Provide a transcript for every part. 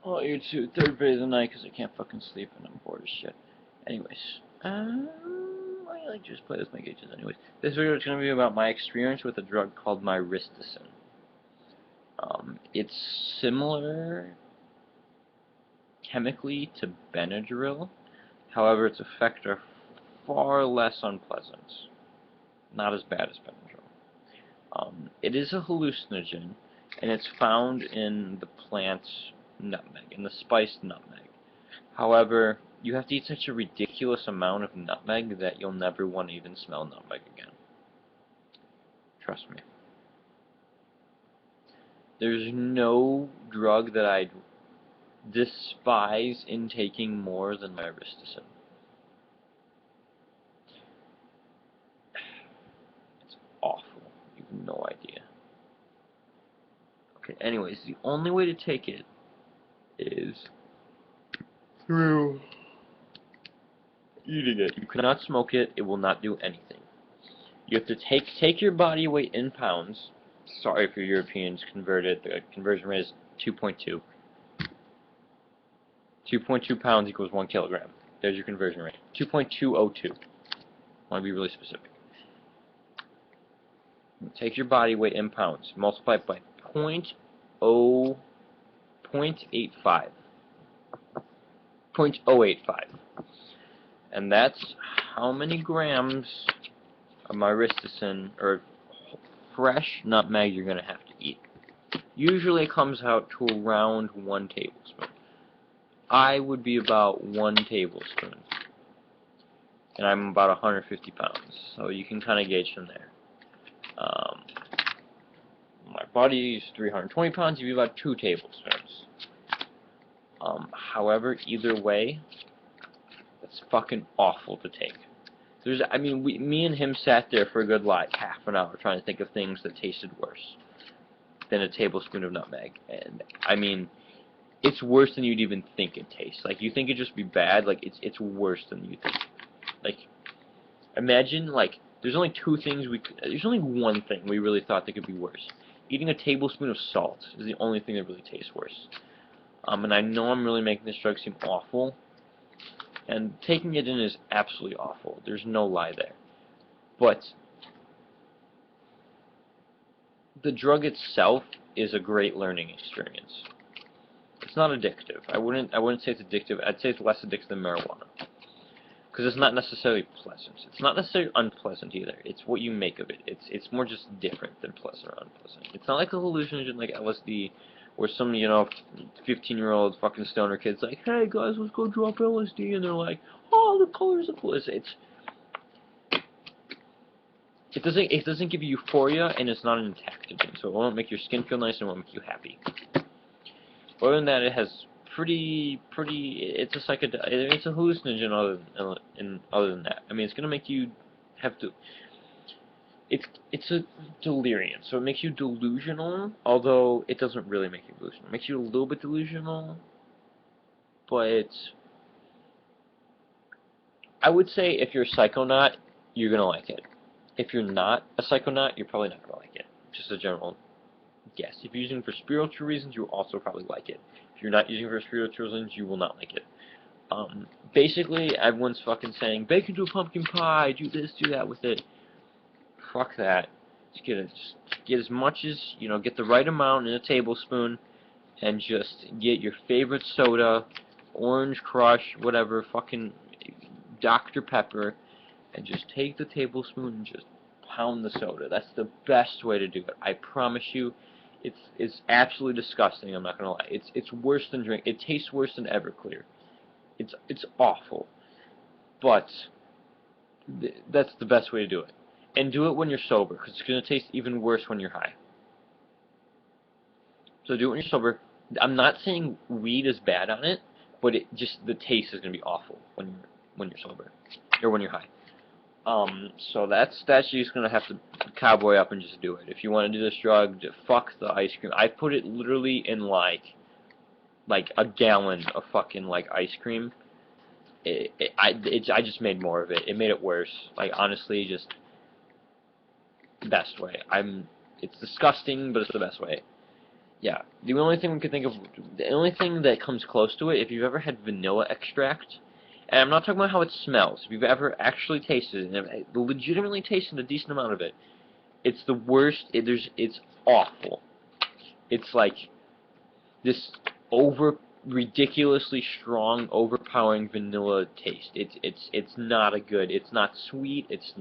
Oh, YouTube, third day of the night because I can't fucking sleep and I'm bored as shit. Anyways, I like just play with my gauges anyways. This video is going to be about my experience with a drug called myristicine. It's similar chemically to Benadryl, however its effects are far less unpleasant. Not as bad as Benadryl. It is a hallucinogen, and it's found in the plant nutmeg, in the spiced nutmeg. However, you have to eat such a ridiculous amount of nutmeg that you'll never want to even smell nutmeg again. Trust me. There's no drug that I despise in taking more than myristicine. It's awful. You have no idea. Okay, anyways, the only way to take it is through eating it. You cannot smoke it. It will not do anything. You have to take your body weight in pounds. Sorry for Europeans, convert it. The conversion rate is 2.2. 2.2 pounds equals 1 kilogram. There's your conversion rate. 2.202. I want to be really specific. Take your body weight in pounds. Multiply it by 0.85. 0.085. And that's how many grams of myristicine or fresh nutmeg you're going to have to eat. Usually it comes out to around 1 tablespoon. I would be about 1 tablespoon. And I'm about 150 pounds. So you can kind of gauge from there. My body is 320 pounds. You'd be about 2 tablespoons. However, either way, it's fucking awful to take. Me and him sat there for a good half an hour trying to think of things that tasted worse than a tablespoon of nutmeg. And I mean, it's worse than you'd even think it tastes. Like, you think it'd just be bad, like it's worse than you think. Like, imagine, like, there's only one thing we really thought that could be worse. Eating a tablespoon of salt is the only thing that really tastes worse. And I know I'm really making this drug seem awful, and taking it in is absolutely awful. There's no lie there. But the drug itself is a great learning experience. It's not addictive. I wouldn't say it's addictive. I'd say it's less addictive than marijuana. Because it's not necessarily pleasant. It's not necessarily unpleasant either. It's what you make of it. It's more just different than pleasant or unpleasant. It's not like a hallucinogen like LSD, where some, 15-year-old fucking stoner kid's like, hey guys, let's go drop LSD, and they're like, oh, the colors of bliss. It doesn't give you euphoria, and it's not an entactogen, so it won't make your skin feel nice and it won't make you happy. Other than that, it has it's a hallucinogen other than that. I mean, it's gonna make you have to. It's a delirium, so it makes you delusional, although it doesn't really make you delusional. It makes you a little bit delusional, but I would say if you're a psychonaut, you're gonna like it. If you're not a psychonaut, you're probably not gonna like it. Just a general guess. If you're using it for spiritual reasons, you will also probably like it. If you're not using it for spiritual reasons, you will not like it. Basically, everyone's fucking saying, bake into a pumpkin pie, do this, do that with it. Fuck that. Just get as much as, get the right amount in a tablespoon, and just get your favorite soda, Orange Crush, whatever, fucking Dr. Pepper, and just take the tablespoon and just pound the soda. That's the best way to do it. I promise you, it's absolutely disgusting. I'm not gonna lie. It's worse than drink. It tastes worse than Everclear. It's awful, but that's the best way to do it. And do it when you're sober, because it's gonna taste even worse when you're high. So do it when you're sober. I'm not saying weed is bad on it, but the taste is gonna be awful when you're sober or when you're high. So that's you're just gonna have to cowboy up and just do it. If you want to do this drug, fuck the ice cream. I put it literally in like a gallon of fucking ice cream. I just made more of it. It made it worse. Like, honestly, just best way. It's disgusting, but it's the best way. Yeah, the only thing we could think of, the only thing that comes close to it, if you've ever had vanilla extract, and I'm not talking about how it smells, if you've ever actually tasted it, and have legitimately tasted a decent amount of it, it's the worst, it's awful. It's like this ridiculously strong, overpowering vanilla taste. It's not a good, it's not sweet, it's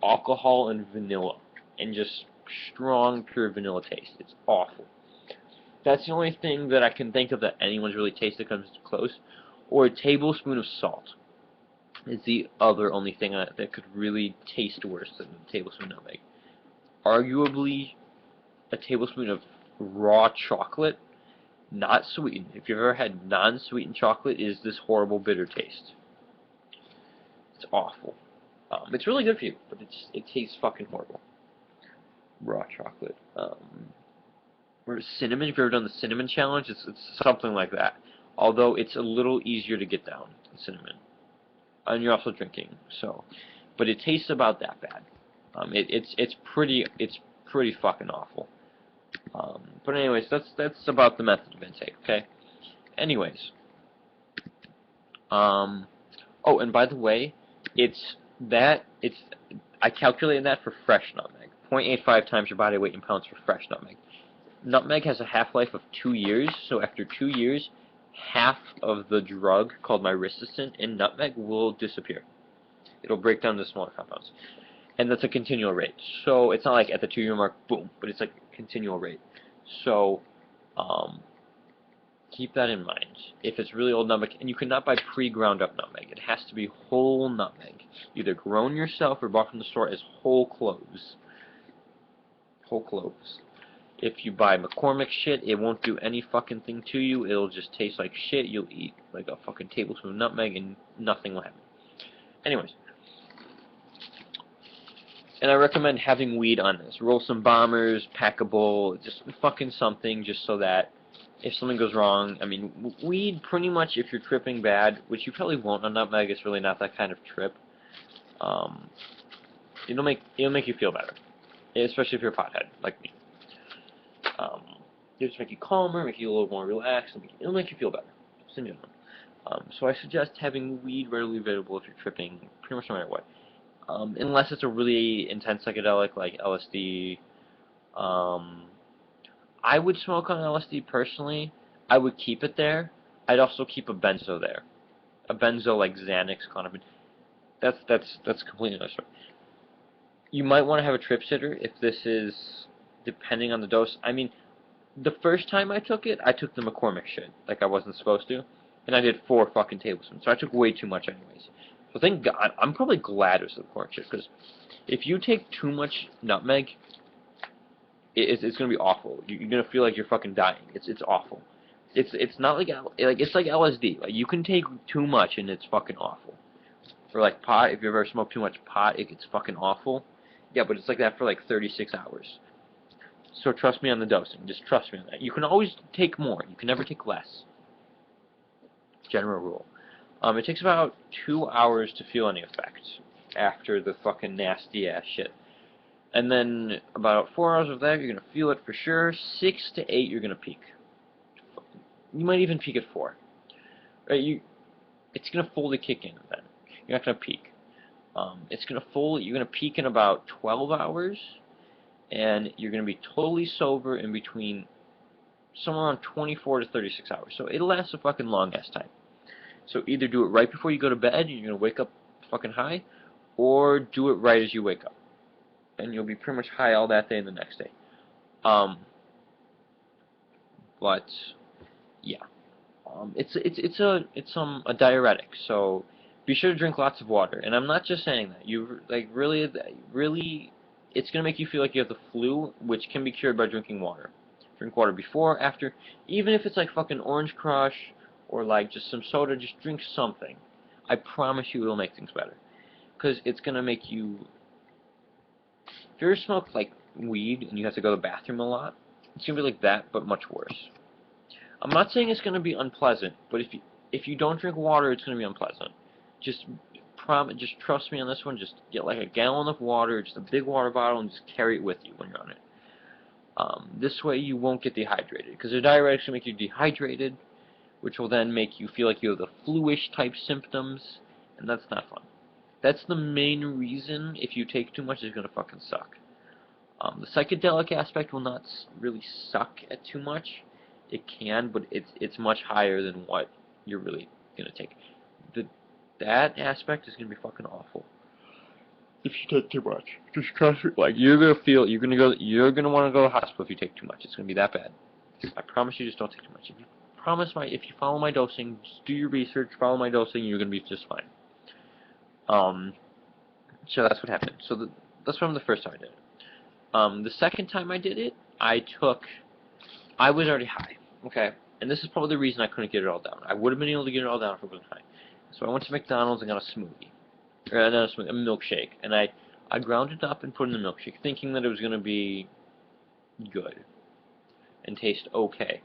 alcohol and vanilla, and just strong, pure vanilla taste. It's awful. That's the only thing that I can think of that anyone's really tasted comes close. Or a tablespoon of salt is the other only thing that could really taste worse than a tablespoon of nutmeg. Arguably, a tablespoon of raw chocolate, not sweetened. If you've ever had non-sweetened chocolate, is this horrible bitter taste. It's awful. It's really good for you, but it tastes fucking horrible. Raw chocolate. Or cinnamon, if you've ever done the cinnamon challenge, it's something like that. Although it's a little easier to get down than cinnamon. And you're also drinking, so. But it tastes about that bad. It's pretty fucking awful. But anyways, that's about the method of intake, okay? Anyways. Oh, and by the way, I calculated that for fresh nutmeg. 0.85 times your body weight in pounds for fresh nutmeg. Nutmeg has a half-life of 2 years, so after 2 years, half of the drug called myristicine in nutmeg will disappear. It'll break down to smaller compounds. And that's a continual rate. So it's not like at the 2-year mark, boom, but it's like a continual rate. So keep that in mind. If it's really old nutmeg, and you cannot buy pre-ground up nutmeg. It has to be whole nutmeg. Either grown yourself or bought from the store as whole cloves. Whole cloves. If you buy McCormick shit, it won't do any fucking thing to you. It'll just taste like shit. You'll eat like a fucking tablespoon of nutmeg and nothing will happen. Anyways. And I recommend having weed on this. Roll some bombers, pack a bowl, just fucking something just so that if something goes wrong, I mean, weed pretty much if you're tripping bad, which you probably won't on nutmeg, it's really not that kind of trip. It'll make you feel better. Especially if you're a pothead, like me. It'll just make you calmer, make you a little more relaxed, it'll make you feel better. So I suggest having weed readily available if you're tripping, pretty much no matter what. Unless it's a really intense psychedelic like LSD. I would smoke on LSD personally. I would keep it there. I'd also keep a benzo there. A benzo like Xanax kind of. That's completely another story. You might want to have a trip sitter if this is depending on the dose. I mean, the first time I took it, I took the McCormick shit like I wasn't supposed to, and I did 4 fucking tablespoons. So I took way too much anyways. So thank God, I'm probably glad it was the McCormick shit, because if you take too much nutmeg, it's going to be awful. You're going to feel like you're fucking dying. It's awful. It's not like it's like LSD. Like you can take too much and it's fucking awful. Or like pot, if you ever smoked too much pot, it gets fucking awful. Yeah, but it's like that for like 36 hours. So trust me on the dosing. Just trust me on that. You can always take more. You can never take less. General rule. It takes about 2 hours to feel any effect after the fucking nasty ass shit. And then about 4 hours of that, you're going to feel it for sure. 6 to 8, you're going to peak. You might even peak at 4. Right? It's going to fully kick in then. You're not going to peak. You're going to peak in about 12 hours. And you're going to be totally sober in between somewhere around 24 to 36 hours. So it'll last a fucking long ass time. So either do it right before you go to bed and you're going to wake up fucking high, or do it right as you wake up. And you'll be pretty much high all that day and the next day. But yeah. It's a diuretic, so be sure to drink lots of water. And I'm not just saying that. You like really it's going to make you feel like you have the flu, which can be cured by drinking water. Drink water before, after, even if it's like fucking Orange Crush or like just some soda, just drink something. I promise you it'll make things better. Because it's going to make you... If you ever smoke like weed and you have to go to the bathroom a lot, it's going to be like that, but much worse. I'm not saying it's going to be unpleasant, but if you don't drink water, it's going to be unpleasant. Just trust me on this one. Just get like a gallon of water, just a big water bottle, and just carry it with you when you're on it. This way you won't get dehydrated, because the diuretics will make you dehydrated, which will then make you feel like you have the fluish type symptoms, and that's not fun. That's the main reason if you take too much it's going to fucking suck. The psychedelic aspect will not really suck at too much. It can, but it's much higher than what you're really going to take. That aspect is going to be fucking awful if you take too much. Just trust me. Like, you're gonna want to go to the hospital if you take too much. It's gonna be that bad. I promise you, just don't take too much. If you follow my dosing, just do your research, follow my dosing, you're gonna be just fine. So that's what happened. So that's from the first time I did it. The second time I did it, I was already high. Okay, and this is probably the reason I couldn't get it all down. I would have been able to get it all down if I wasn't high. So I went to McDonald's and got a smoothie. Not a smoothie, a milkshake, and I ground it up and put it in the milkshake, thinking that it was going to be good and taste okay.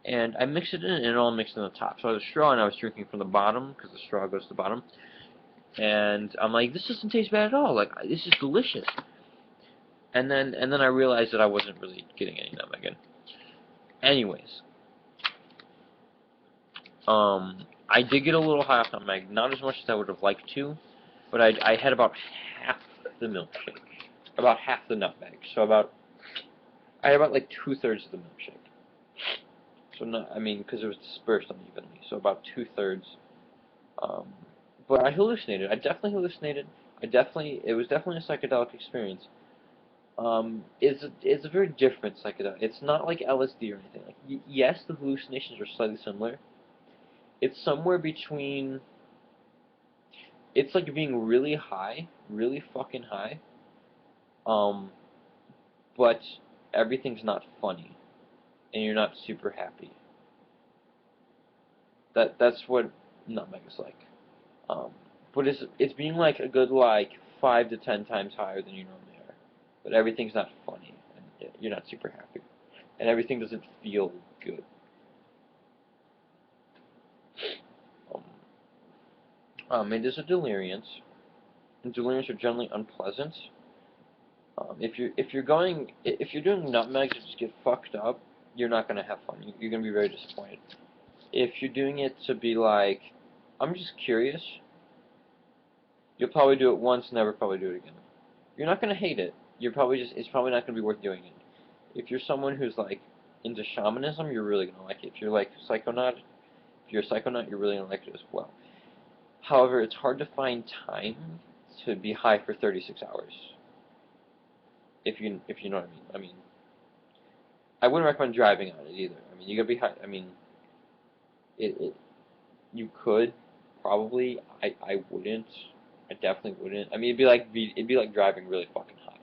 And I mixed it in, and it all mixed in the top. So I had a straw, and I was drinking from the bottom, because the straw goes to the bottom. And I'm like, this doesn't taste bad at all. Like, this is delicious. And then I realized that I wasn't really getting any nutmeg in. Anyways, I did get a little high off nutmeg, not as much as I would have liked to, but I had about half the milkshake, about half the nutmeg. So I had about like 2/3 of the milkshake. So because it was dispersed unevenly. So about 2/3. But I hallucinated. I definitely hallucinated. It was definitely a psychedelic experience. It's a very different psychedelic. It's not like LSD or anything. Like, yes, the hallucinations are slightly similar. It's somewhere between. It's like being really high, really fucking high. But everything's not funny, and you're not super happy. That's what nutmeg is like. But it's being like a good like 5 to 10 times higher than you normally are. But everything's not funny, and you're not super happy, and everything doesn't feel good. It is a deliriance. And deliriums are generally unpleasant. If you're doing nutmeg to just get fucked up, you're not gonna have fun. You're gonna be very disappointed. If you're doing it to be like, I'm just curious, you'll probably do it once, never probably do it again. You're not gonna hate it. It's probably not gonna be worth doing it. If you're someone who's like into shamanism, you're really gonna like it. If you're like psychonaut, if you're a psychonaut, you're really gonna like it as well. However, it's hard to find time to be high for 36 hours. If you know what I mean. I wouldn't recommend driving on it either. You gotta be high. You could probably. I wouldn't. I definitely wouldn't. It'd be like driving really fucking high.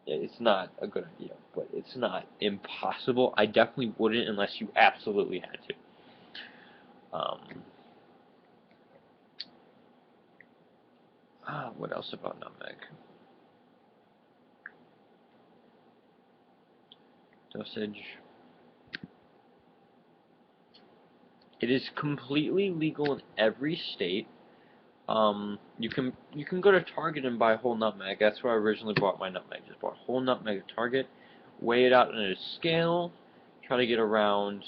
It's not a good idea, but it's not impossible. I definitely wouldn't unless you absolutely had to. What else about nutmeg? Dosage. It is completely legal in every state. You can go to Target and buy whole nutmeg. That's where I originally bought my nutmeg. Just bought whole nutmeg at Target, weigh it out on a scale, try to get around.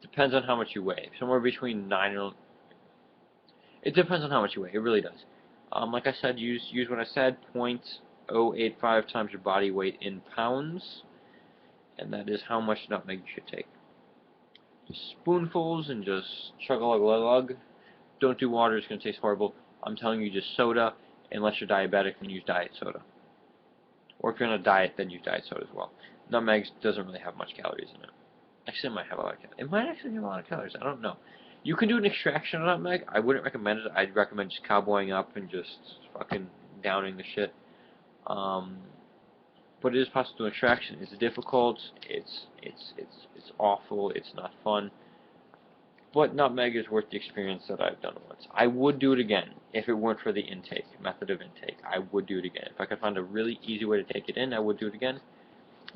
Depends on how much you weigh. Somewhere between 9 and. It depends on how much you weigh. It really does. Like I said, use what I said. 0.085 times your body weight in pounds, and that is how much nutmeg you should take. Just spoonfuls and just chug a lug. Don't do water, it's going to taste horrible. I'm telling you, just soda, unless you're diabetic, then use diet soda. Or if you're on a diet, then use diet soda as well. Nutmeg doesn't really have much calories in it. Actually, it might have a lot of calories. It might actually have a lot of calories, I don't know. You can do an extraction of nutmeg. I wouldn't recommend it. I'd recommend just cowboying up and just fucking downing the shit. But it is possible to extraction. It's difficult. It's awful. It's not fun. But nutmeg is worth the experience that I've done once. I would do it again if it weren't for the method of intake. I would do it again. If I could find a really easy way to take it in, I would do it again.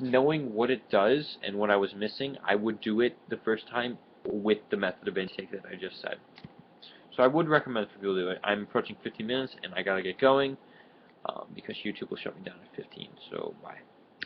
Knowing what it does and what I was missing, I would do it the first time with the method of intake that I just said. So I would recommend for people to do it. I'm approaching 50 minutes and I gotta get going. because YouTube will shut me down at 15. So bye.